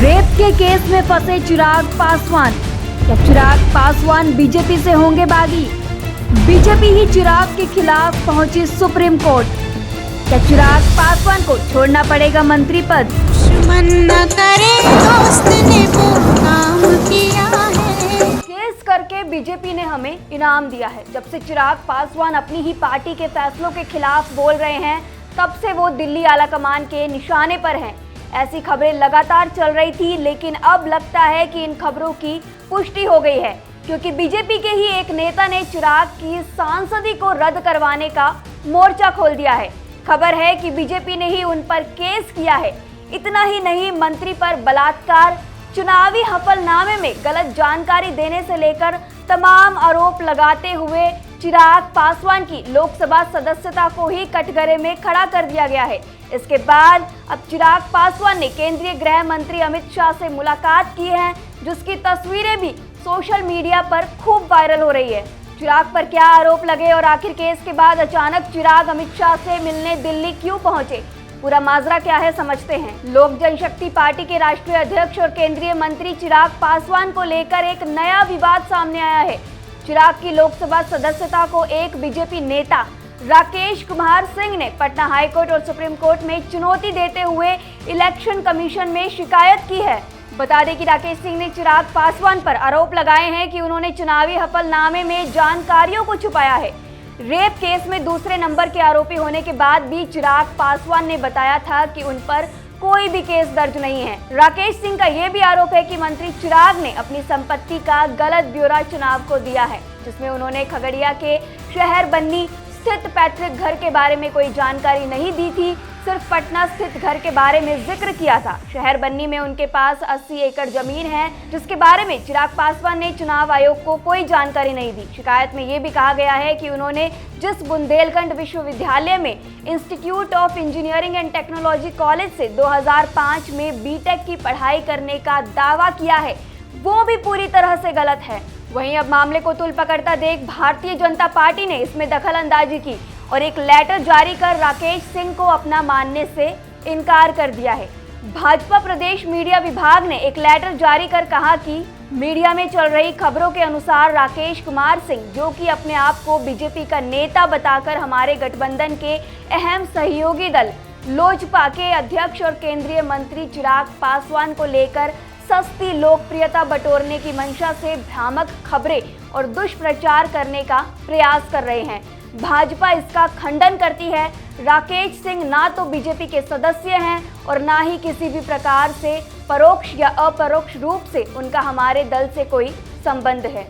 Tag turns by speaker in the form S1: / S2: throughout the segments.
S1: Rape के case में फंसे चिराग पासवान। क्या चिराग पासवान बीजेपी से होंगे बागी? बीजेपी ही चिराग के खिलाफ पहुंची सुप्रीम कोर्ट। क्या चिराग पासवान को छोड़ना पड़ेगा मंत्री पद?
S2: दुश्मन न करे दोस्त ने वो काम किया है।
S1: केस करके बीजेपी ने हमें इनाम दिया है। जब से चिराग पासवान अपनी ही पार्टी के फैसलों के खिलाफ बोल रहे हैं, तब से वो दिल्ली आलाकमान के निशाने पर हैं। ऐसी खबरें लगातार चल रही थी, लेकिन अब लगता है कि इन खबरों की पुष्टि हो गई है, क्योंकि बीजेपी के ही एक नेता ने चिराग की सांसदी को रद्द करवाने का मोर्चा खोल दिया है। खबर है कि बीजेपी ने ही उन पर केस किया है। इतना ही नहीं, मंत्री पर बलात्कार, चुनावी हलफनामे में गलत जानकारी देने से लेकर तमाम आरोप लगाते हुए चिराग पासवान की लोकसभा सदस्यता को ही कटघरे में खड़ा कर दिया गया है। इसके बाद अब चिराग पासवान ने केंद्रीय गृह मंत्री अमित शाह से मुलाकात की है, जिसकी तस्वीरें भी सोशल मीडिया पर खूब वायरल हो रही है। चिराग पर क्या आरोप लगे और आखिर केस के बाद अचानक चिराग अमित शाह से मिलने दिल्ली क्यों पहुंचे? पूरा माजरा क्या है, समझते हैं। लोक जनशक्ति पार्टी के राष्ट्रीय अध्यक्ष और केंद्रीय मंत्री चिराग पासवान को लेकर एक नया विवाद सामने आया है। चिराग की लोकसभा सदस्यता को एक बीजेपी नेता राकेश कुमार सिंह ने पटना हाईकोर्ट और सुप्रीम कोर्ट में चुनौती देते हुए इलेक्शन कमीशन में शिकायत की है। बता दें कि राकेश सिंह ने चिराग पासवान पर आरोप लगाए हैं कि उन्होंने चुनावी हलफनामे में जानकारियों को छुपाया है। रेप केस में दूसरे नंबर के आरोपी होने के बाद भी चिराग पासवान ने बताया था कि उन पर कोई भी केस दर्ज नहीं है। राकेश सिंह का यह भी आरोप है कि मंत्री चिराग ने अपनी संपत्ति का गलत ब्यौरा चुनाव को दिया है, जिसमें उन्होंने खगड़िया के शहर बन्नी स्थित पैतृक घर के बारे में कोई जानकारी नहीं दी थी, सिर्फ पटना स्थित घर के बारे में जिक्र किया था। शहर बन्नी में उनके पास 80 एकड़ जमीन है, जिसके बारे में चिराग पासवान ने चुनाव आयोग को कोई जानकारी नहीं दी। शिकायत में ये भी कहा गया है कि उन्होंने जिस बुंदेलखंड विश्वविद्यालय में institute of engineering and technology college से 2005 में बीटेक की पढ़ाई करने का दावा किया है, वो भी पूरी तरह से गलत है। वहीं अब मामले को तूल पकड़ता देख भारतीय जनता पार्टी ने इसमें दखल अंदाजी की और एक लेटर जारी कर राकेश सिंह को अपना मानने से इनकार कर दिया है। भाजपा प्रदेश मीडिया विभाग ने एक लेटर जारी कर कहा कि मीडिया में चल रही खबरों के अनुसार राकेश कुमार सिंह, जो कि अपने आप को बीजेपी का नेता बताकर हमारे गठबंधन के अहम सहयोगी दल लोजपा के अध्यक्ष और केंद्रीय मंत्री चिराग पासवान को लेकर सस्ती लोकप्रियता बटोरने की मंशा से भ्रामक खबरें और दुष्प्रचार करने का प्रयास कर रहे हैं। भाजपा इसका खंडन करती है। राकेश सिंह ना तो बीजेपी के सदस्य हैं और ना ही किसी भी प्रकार से परोक्ष या अपरोक्ष रूप से उनका हमारे दल से कोई संबंध है।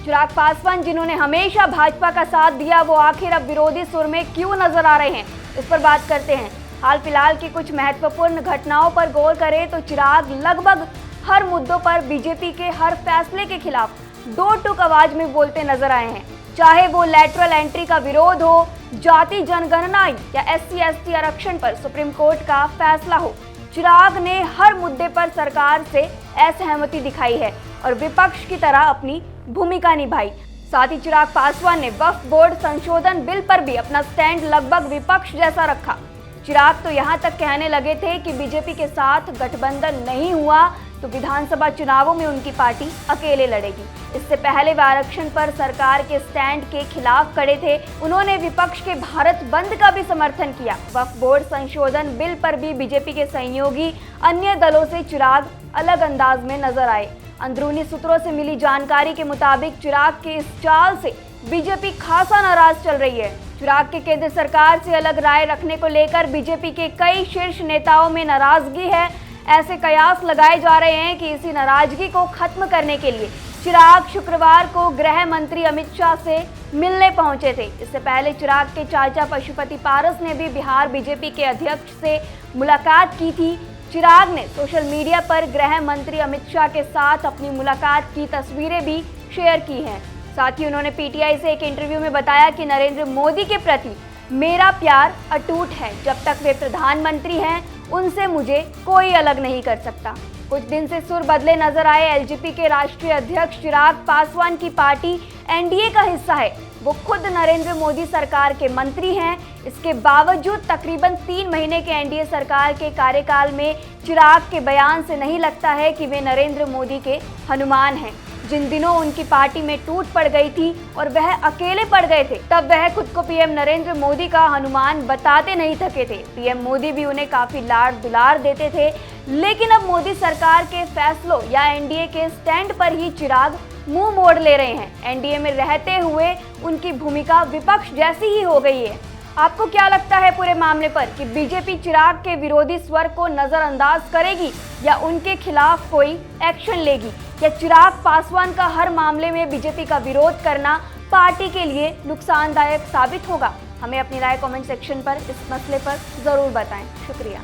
S1: चिराग पासवान, जिन्होंने हमेशा भाजपा का साथ दिया, वो आखिर अब विरोधी सुर में क्यों नजर आ रहे हैं, इस पर बात करते हैं। हाल फिलहाल की कुछ महत्वपूर्ण घटनाओं पर गौर करें तो चिराग लगभग हर मुद्दों पर बीजेपी के हर फैसले के खिलाफ दो टूक आवाज में बोलते नजर आए हैं। चाहे वो लैटरल एंट्री का विरोध हो, जाति जनगणना या SC/ST आरक्षण पर सुप्रीम कोर्ट का फैसला हो, चिराग ने हर मुद्दे पर सरकार से असहमति दिखाई है और विपक्ष की तरह अपनी भूमिका निभाई। साथ ही चिराग पासवान ने वक्फ बोर्ड संशोधन बिल पर भी अपना स्टैंड लगभग विपक्ष जैसा रखा। चिराग तो यहाँ तक कहने लगे थे कि बीजेपी के साथ गठबंधन नहीं हुआ तो विधानसभा चुनावों में उनकी पार्टी अकेले लड़ेगी। इससे पहले वे आरक्षण पर सरकार के स्टैंड के खिलाफ खड़े थे। उन्होंने विपक्ष के भारत बंद का भी समर्थन किया। वक्फ बोर्ड संशोधन बिल पर भी बीजेपी के सहयोगी अन्य दलों से चिराग अलग अंदाज में नजर आए। अंदरूनी सूत्रों से मिली जानकारी के मुताबिक चिराग के इस चाल से बीजेपी खासा नाराज चल रही है। चिराग के केंद्र सरकार से अलग राय रखने को लेकर बीजेपी के कई शीर्ष नेताओं में नाराजगी है। ऐसे कयास लगाए जा रहे हैं कि इसी नाराजगी को खत्म करने के लिए चिराग शुक्रवार को गृह मंत्री अमित शाह से मिलने पहुंचे थे। इससे पहले चिराग के चाचा पशुपति पारस ने भी बिहार बीजेपी के अध्यक्ष से मुलाकात की थी। चिराग ने सोशल मीडिया पर गृह मंत्री अमित शाह के साथ अपनी मुलाकात की तस्वीरें भी शेयर की हैं। साथ ही उन्होंने PTI से एक इंटरव्यू में बताया कि नरेंद्र मोदी के प्रति मेरा प्यार अटूट है। जब तक वे प्रधानमंत्री हैं, उनसे मुझे कोई अलग नहीं कर सकता। कुछ दिन से सुर बदले नजर आए LJP के राष्ट्रीय अध्यक्ष चिराग पासवान की पार्टी NDA का हिस्सा है। वो खुद नरेंद्र मोदी सरकार के मंत्री हैं। इसके बावजूद तकरीबन 3 महीने के एनडीए सरकार के कार्यकाल में चिराग के बयान से नहीं लगता है कि वे नरेंद्र मोदी के हनुमान हैं। जिन दिनों उनकी पार्टी में टूट पड़ गई थी और वह अकेले पड़ गए थे, तब वह खुद को पीएम नरेंद्र मोदी का हनुमान बताते नहीं थके थे। पीएम मोदी भी उन्हें काफी लाड़ दुलार देते थे। लेकिन अब मोदी सरकार के फैसलों या एनडीए के स्टैंड पर ही चिराग मुंह मोड़ ले रहे हैं। एनडीए में रहते हुए उनकी भूमिका विपक्ष जैसी ही हो गई है। आपको क्या लगता है पूरे मामले पर कि बीजेपी चिराग के विरोधी स्वर को नजरअंदाज करेगी या उनके खिलाफ कोई एक्शन लेगी, या चिराग पासवान का हर मामले में बीजेपी का विरोध करना पार्टी के लिए नुकसानदायक साबित होगा? हमें अपनी राय कमेंट सेक्शन पर इस मसले पर जरूर बताएं। शुक्रिया।